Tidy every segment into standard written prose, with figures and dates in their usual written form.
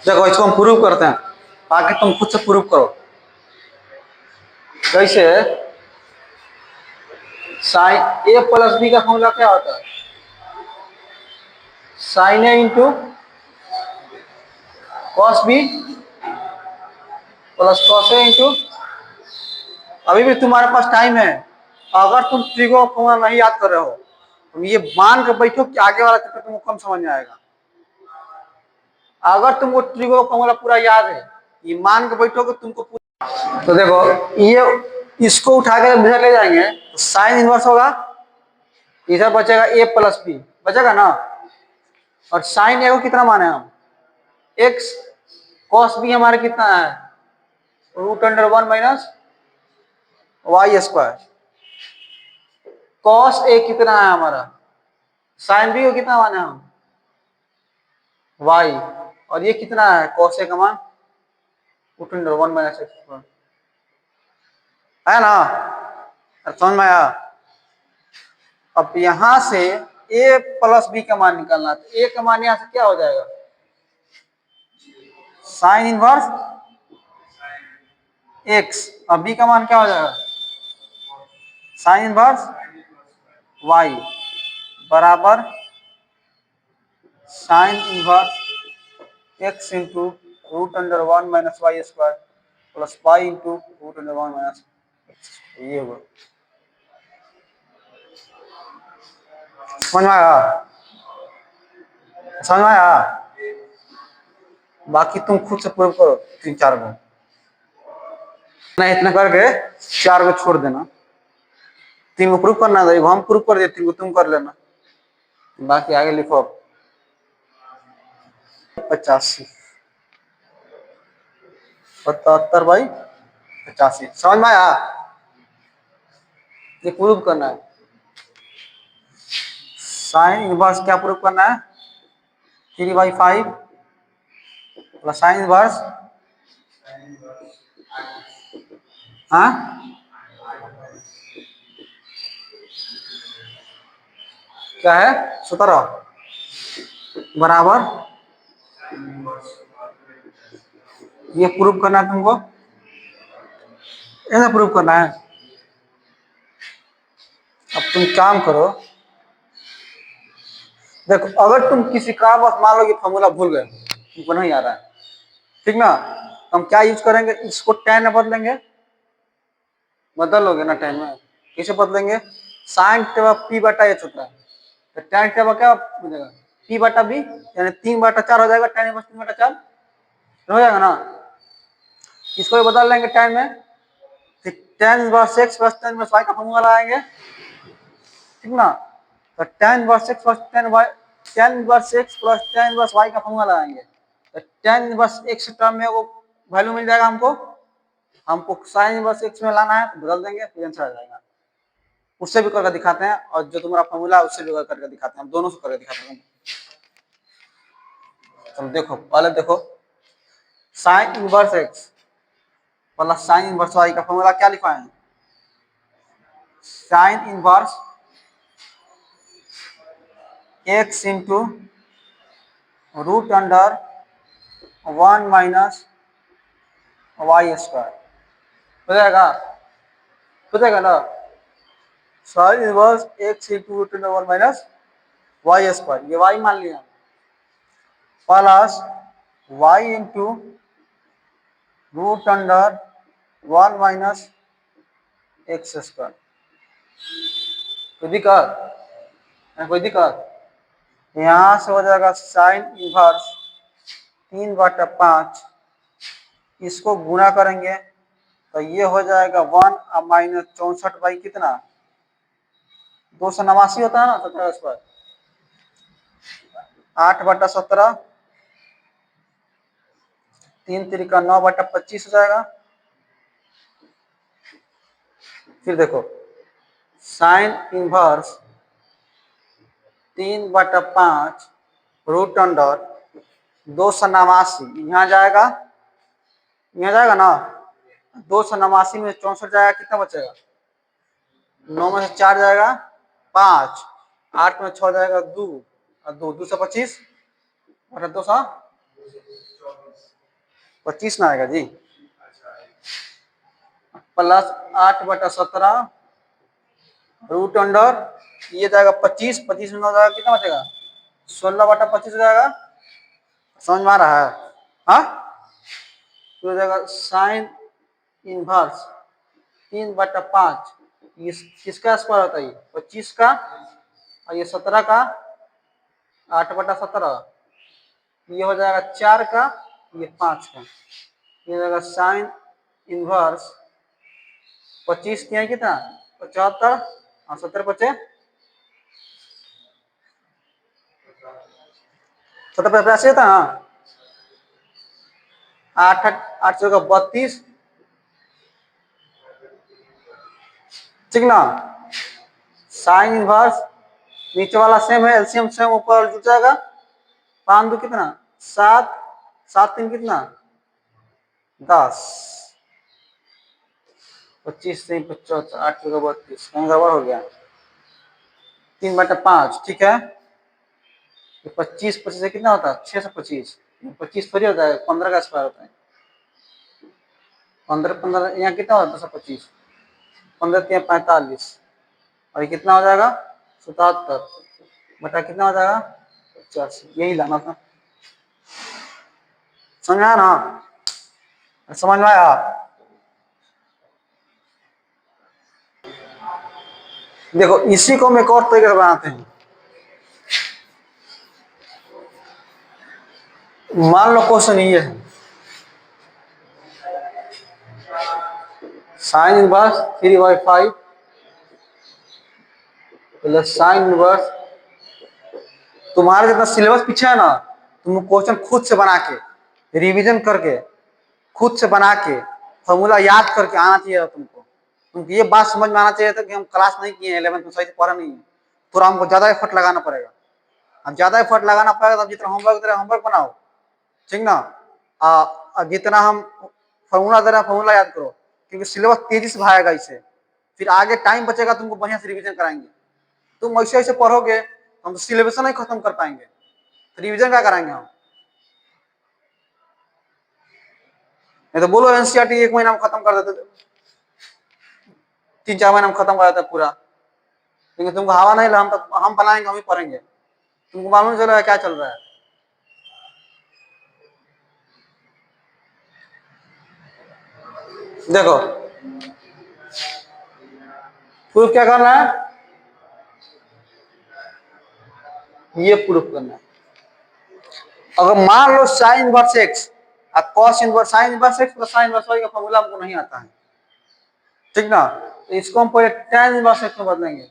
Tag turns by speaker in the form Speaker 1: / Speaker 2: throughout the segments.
Speaker 1: देखो इसको हम प्रूव करते हैं, आगे तुम खुद से प्रूव करो। जैसे साइन ए प्लस बी का फॉर्मूला क्या होता है? Sine A into cos B plus cos A into, अभी भी तुम्हारे पास टाइम है। अगर तुम ट्रिगो फॉर्मूला नहीं याद कर रहे हो, तुम ये मान कर बैठो कि आगे वाला चैप्टर तुमको कम समझ में आएगा। अगर तुमको ट्रिगो फॉर्मूला पूरा याद है, ये मान के बैठो कि तुमको पूरा। तो देखो ये इसको उठा कर इधर ले जाएंगे तो साइन इनवर्स होगा, इधर बचेगा ए प्लस बी बचेगा ना। और साइन ए को कितना माने हम? एक्स। कॉस बी हमारे कितना है? √1 minus y square. Cos A कितना है हमारा? साइन बी को कितना माने हम? वाई। और ये कितना है? कॉस ए का मान √1 माइनस एक्स स्क्वायर है ना। समझ में आया? अब यहां से ए प्लस बी का मान निकालना, तो ए का मान यहां से क्या हो जाएगा? Sine inverse x. और बी का मान क्या हो जाएगा? साइन इनवर्स वाई बराबर sine inverse x into √1 minus y square plus y into √1 minus. ये हुआ। समझ में आया? समझ में आया? बाकी तुम खुद से प्रूव करो 3-4 गो, नहीं इतना करके 4 गो छोड़ देना। 3 गो प्रूव करना था, हम प्रूव कर देते, 3 गो तुम कर लेना, बाकी आगे लिखो। 85 77/85 समझ में आया? ये प्रूव करना है। साइन इनवर्स क्या प्रूव करना है? 3/5 प्लस साइन इनवर्स, हाँ क्या है? 17 बराबर, ये प्रूव करना है तुमको, ऐसा प्रूव करना है। अब तुम काम करो, देखो अगर तुम किसी का बस मान लो कि फॉर्मूला भूल गए, तुमको नहीं आ रहा है, ठीक ना, हम क्या यूज करेंगे? इसको tan में बदलेंगे, बदल लोगे ना tan में, किसे बदलेंगे? साइन पी बटा एच होता है, तो tan क्या हो जाएगा? पी बटा बी, यानी 3/4 हो जाएगा, tan इनवर्स 3/4 हो जाएगा ना। इसको भी बदल लेंगे tan में, tan inverse x plus tan inverse y का फॉर्मूला लगाएंगे, ठीक ना। तो tan inverse x plus tan inverse x plus tan inverse y का फॉर्मूला लगाएंगे, तो tan इनवर्स एक्स टर्म में वो वैल्यू मिल जाएगा हमको साइन इनवर्स एक्स में लाना है, तो बदल देंगे, फिर आंसर आ जाएगा। उससे भी करके दिखाते हैं, और जो तुम्हारा फॉर्मूला है उससे भी करके दिखाते हैं, हम दोनों से करके दिखाते हैं। चलो देखो, पहले देखो sine inverse x plus sine inverse y का फॉर्मूला क्या लिखा है? Sine inverse x into √1 minus y square हो जाएगा, हो जाएगा ना। Sine inverse x into √1 minus y square, ये वाई मान लिया, plus y into √1 minus x square. कोई दिक्कत? कोई दिक्कत? यहां से हो जाएगा साइन इनवर्स 3/5, इसको गुणा करेंगे तो ये हो जाएगा 1 और माइनस 64 बाई कितना? 289 होता है ना 17 स्क्वायर, 8/17, 3×3 = 9/25 हो जाएगा। फिर देखो साइन इनवर्स 3/5 √289, यहाँ जाएगा, यहाँ जाएगा ना, 289 में 64 जाएगा, कितना बचेगा? 9 में से 4 जाएगा 5, 8 में 6 जाएगा 2, और 2 225 और 200 25 ना आएगा जी, प्लस 8/17 रूट अंडर ये जाएगा 25, 25 में हो जाएगा कितना बचेगा 16/25 हो जाएगा। समझ में आ रहा है? हाँ, तो हो जाएगा साइन इनवर्स 3/5, ये किसका स्क्वायर होता है? 25 का, और ये 17 का, 8/17, ये हो जाएगा 4 का, ये 5 का, ये हो जाएगा साइन इनवर्स 25 किया कितना 75 और 70 बचे 70 पे ऐसे था ना, 8 8 का 32, ठीक ना। साइन इनवर्स नीचे वाला सेम है, एलसीएम सेम ऊपर जुड़ जाएगा। 5 2 कितना 7, 7 3 कितना 10, 25 3 75, 8 का 32, कहीं गड़बड़ हो गया 3/5, ठीक है। 25 25 से कितना होता है 625, 25 थोड़ी होता है 15 का स्क्वायर होता है। 15 15 यहाँ कितना होता है 225, 15 3 45, और ये कितना हो जाएगा 77 बटा कितना हो जाएगा 85, यही लाना था। समझ आया ना? समझ में आया? देखो इसी को हम एक और तरीके से बनाते हैं। मान लो क्वेश्चन ये है, sine inverse 3/5 plus sine inverse, तुम्हारा जितना सिलेबस पीछे है ना, तुम क्वेश्चन खुद से बना के रिवीजन करके खुद से बना के फॉर्मूला याद करके आना चाहिए तुमको ये बात समझ में आना चाहिए था कि हम क्लास नहीं किए 11th में, सही से पढ़ा नहीं है, थोड़ा हमको ज्यादा एफर्ट लगाना पड़ेगा। अब ज्यादा एफर्ट लगाना पड़ेगा, तब जितना होमवर्क बनाओ, ठीक ना। जितना हम फॉर्मूला दे रहे हैं फॉर्मूला याद करो, क्योंकि सिलेबस तेजी से भागेगा इससे, फिर आगे टाइम बचेगा, तुमको बढ़िया से रिवीजन कराएंगे। तुम ऐसे ऐसे पढ़ोगे हम तो सिलेबस नहीं खत्म कर पाएंगे, तो रिवीजन क्या कराएंगे हम? नहीं तो बोलो एनसीईआरटी 1 महीना में खत्म कर देते, 3 4 महीना में खत्म कर देते पूरा, लेकिन तुमको हवा नहीं ला, हम बनाएंगे, हम ही पढ़ेंगे, तुमको मालूम चल रहा है क्या चल रहा है। देखो प्रूफ क्या करना है, ये प्रूफ करना है। अगर मान लो साइन इनवर्स एक्स और cos inverse, sine inverse x plus sine inverse y का फॉर्मूला हमको नहीं आता है, ठीक ना, तो इसको हम पहले tan इनवर्स एक्स में बदलेंगे,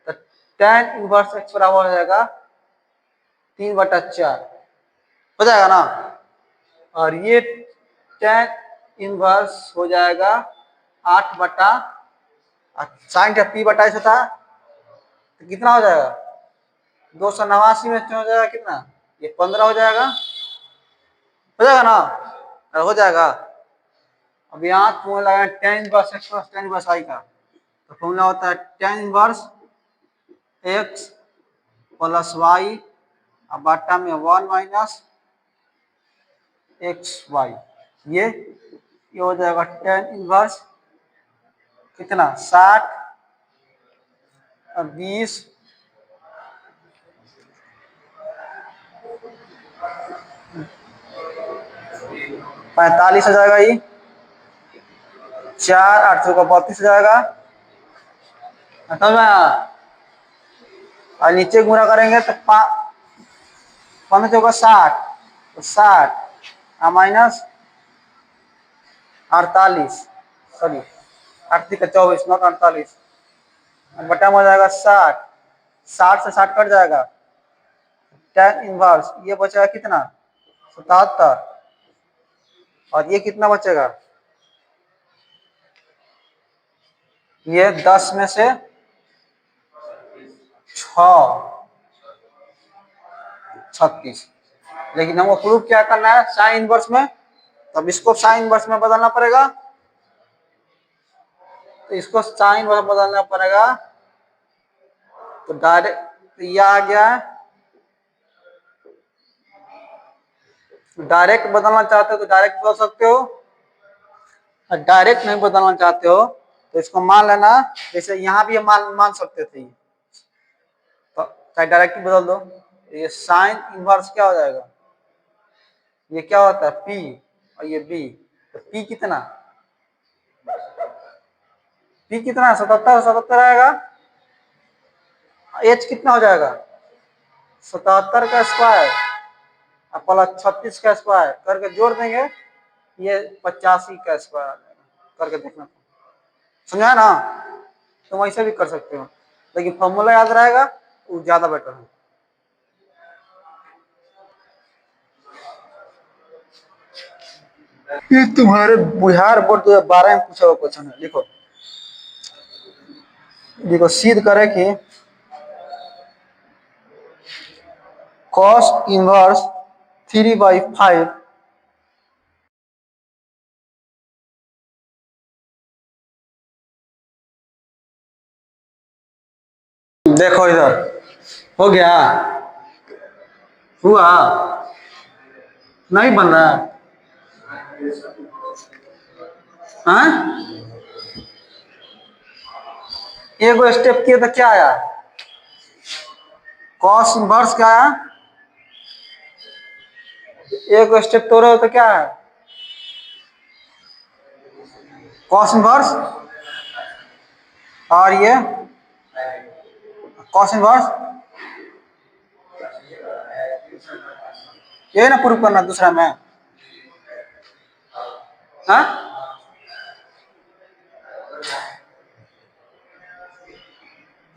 Speaker 1: तो tan इनवर्स एक्स बराबर हो जाएगा 3/4 हो जाएगा ना, और ये tan इनवर्स हो जाएगा 8 साइन का पी बटा ऐसा था, तो कितना हो जाएगा 289 में हो जाएगा कितना, ये 15 हो जाएगा ना, हो जाएगा। अब यहाँ फॉर्मूला लगा tan inverse x plus tan inverse y का, तो फॉर्मूला होता है tan inverse x plus y और बटा में 1 माइनस एक्स वाई, ये हो जाएगा tan इनवर्स कितना 60 और 20 45 हो जाएगा, ये 4 8 का 32 हो जाएगा, समझ में आया? और नीचे गुणा करेंगे तो 15 चौका 60, तो 60 माइनस 48, सॉरी 8 का 24 नॉट 48, बटा में हो जाएगा 60, 60 से 60 कट जाएगा, tan इनवर्स ये बचेगा कितना 77, और ये कितना बचेगा, ये 10 में से 6 36, लेकिन हमको प्रूफ क्या करना है साइन इनवर्स में, तब इसको साइन इनवर्स में बदलना पड़ेगा, तो इसको साइन इनवर्स बदलना पड़ेगा, तो डायरेक्ट ये आ गया डायरेक्ट बदलना चाहते हो तो डायरेक्ट बदल सकते हो, और डायरेक्ट नहीं बदलना चाहते हो तो इसको मान लेना, जैसे यहाँ भी मान मान सकते थे, तो चाहे डायरेक्ट बदल दो। ये साइन इनवर्स क्या हो जाएगा, ये क्या होता है पी और ये बी, तो पी कितना, पी कितना 77 77 आएगा, एच कितना हो जाएगा 77 का स्क्वायर प्लस 36 का स्क्वायर करके जोड़ देंगे, ये 85 का स्क्वायर आ जाएगा, करके देखना, समझा ना। तुम ऐसे भी कर सकते हो, लेकिन फॉर्मूला याद रहेगा वो ज्यादा बेटर है। ये तुम्हारे बिहार बोर्ड 2012 में पूछा हुआ क्वेश्चन है, लिखो, देखो सिद्ध करे कि cos इनवर्स 3/5 देखो इधर हो गया, हुआ नहीं बन रहा है, हाँ? एक स्टेप किए तो क्या आया, cos इनवर्स क्या आया, एक स्टेप तोड़े हो तो क्या है cos इनवर्स, और ये cos इनवर्स, ये ना प्रूफ करना दूसरा में, हाँ?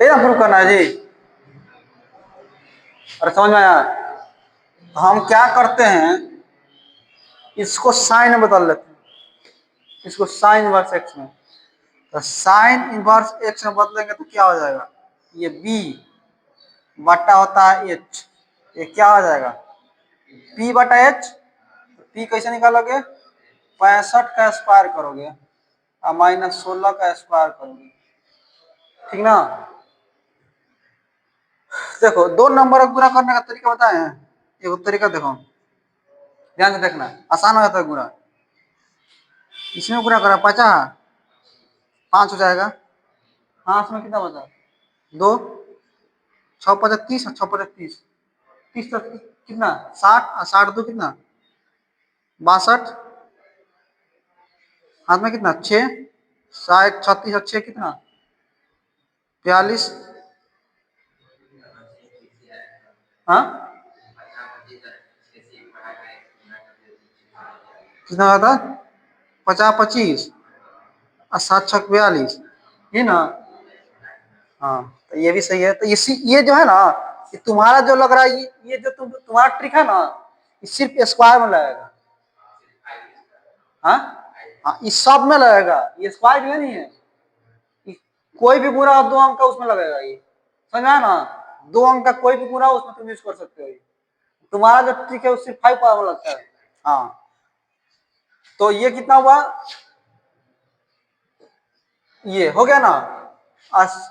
Speaker 1: ये ना प्रूफ करना है जी, अरे समझ में आया। तो हम क्या करते हैं, इसको साइन में बदल लेते हैं, इसको साइन इनवर्स एक्स में, तो साइन इनवर्स एक्स में बदलेंगे तो क्या हो जाएगा, ये बी बटा होता है एच, ये क्या हो जाएगा पी बटा एच, पी कैसे निकालोगे 65 का स्क्वायर करोगे और -16 का स्क्वायर करोगे, ठीक ना। देखो दो नंबर को गुणा करने का तरीका बताए हैं, एक तरीका देखो ध्यान से देखना, आसान हो जाता है गुणा, इसमें गुणा करा 50 5 हो जाएगा, हाँ इसमें कितना बचा 2, 6 5 30, 6 5 30, 30 तक कितना 60 और 60 2 कितना 62, हाथ में कितना 6, 60 36 और 6 कितना 42, हाँ कितना होता 50 25 और 7 6 42, ये ना, हाँ तो ये भी सही है। तो इसी ये जो है ना, ये तुम्हारा जो लग रहा है, ये जो तुम्हारा ट्रिक है ना, ये सिर्फ स्क्वायर में लगेगा, हाँ हाँ इस सब में लगेगा, ये स्क्वायर में नहीं है, ये कोई भी गुणा 2 अंक का उसमें लगेगा, ये समझा ना, 2 अंक का कोई भी गुणा उसमें तुम यूज कर सकते हो, ये तुम्हारा जो ट्रिक है वो सिर्फ 5 पावर में लगता है, हाँ। तो ये कितना हुआ, ये हो गया ना,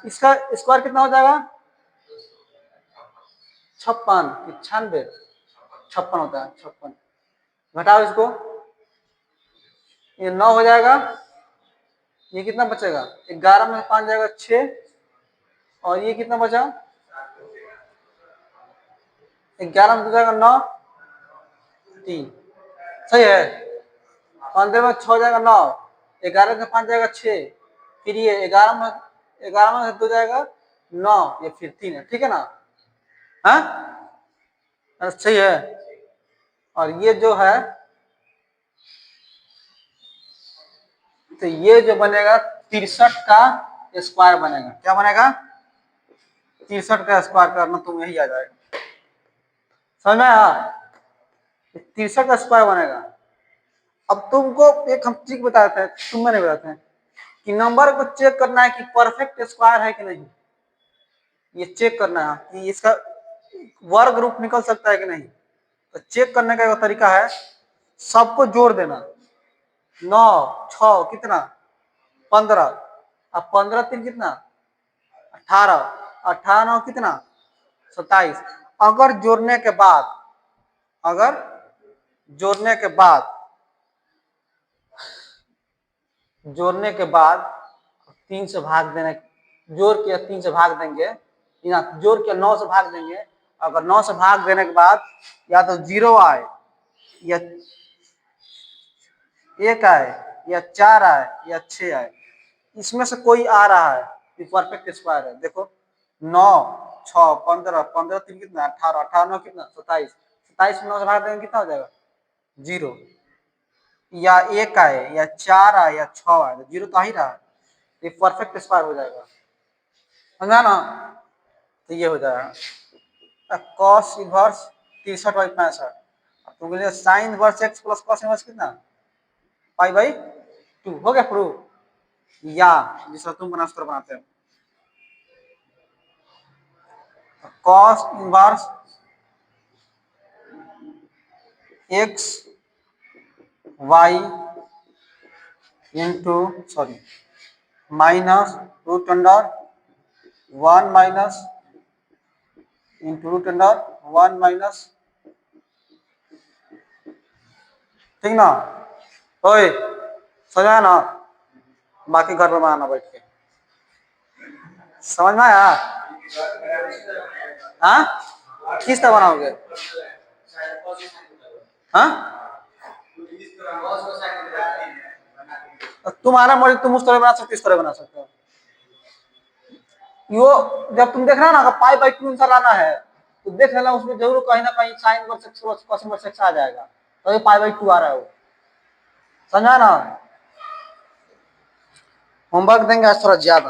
Speaker 1: इसका स्क्वायर कितना हो जाएगा 56 96 56 होता है 56, घटाओ इसको, ये 9 हो जाएगा, ये कितना बचेगा 11 में 5 जाएगा 6, और ये कितना बचा 11 में 2 जाएगा 9 3, सही है, 15 में 6 जाएगा 9, 11 में 5 जाएगा 6, फिर ये 11 में 2 जाएगा 9, ये फिर 3 है, ठीक है ना, हाँ सही है। और ये जो है, तो ये जो बनेगा 63 का स्क्वायर बनेगा, क्या बनेगा 63 का स्क्वायर करना तुम यही आ जाएगा, समझ में आया, 63 का स्क्वायर बनेगा। अब तुमको एक हम ट्रिक बताते हैं, तुम नहीं बताते हैं, कि नंबर को चेक करना है कि परफेक्ट स्क्वायर है कि नहीं, ये चेक करना है कि इसका वर्ग रूप निकल सकता है कि नहीं। तो चेक करने का एक तरीका है, सबको जोड़ देना, 9 6 कितना 15, अब 15 3 कितना 18, 18 9 कितना 27, अगर जोड़ने के बाद, अगर जोड़ने के बाद 3 से भाग देने, जोड़ के 3 से भाग देंगे, या जोड़ के 9 से भाग देंगे। अगर 9 से भाग देने के बाद या तो 0 आए, या 1 आए, या 4 आए, या 6 आए, इसमें से कोई आ रहा है ये परफेक्ट स्क्वायर है। देखो 9 6 15 15 3 कितना 18 18 9 कितना 27 27 में 9 से भाग देंगे कितना हो जाएगा 0। या 1 आए, या 4 आए, या 6 आए, तो 0 तो आ ही रहा है, ये परफेक्ट स्क्वायर हो जाएगा, समझा ना। तो ये हो जाएगा कॉस इनवर्स 63/65, तो sign inverse x plus cos inverse कितना पाई/2 हो गया प्रूफ। या जिसका तुम बना सूत्र बनाते हैं cos inverse x y into sorry minus root under 1 minus into root under 1 minus, ठीक ना। ओए समझ ना, बाकी घर पर बनाना बैठ के, समझ में आया। हाँ किस तरह बनाओगे, हाँ तुम्हारा मर्जी, तुम उस तरह बना सकते हो, इस तरह बना सकते हो। यो जब तुम देख रहे हो ना पाई/2 आंसर लाना है, तो देख लेना उसमें जरूर कहीं ना कहीं sine inverse x plus cos inverse X आ जाएगा, तो ये पाई/2 आ रहा है वो, समझा ना। होमवर्क देंगे आज थोड़ा ज्यादा।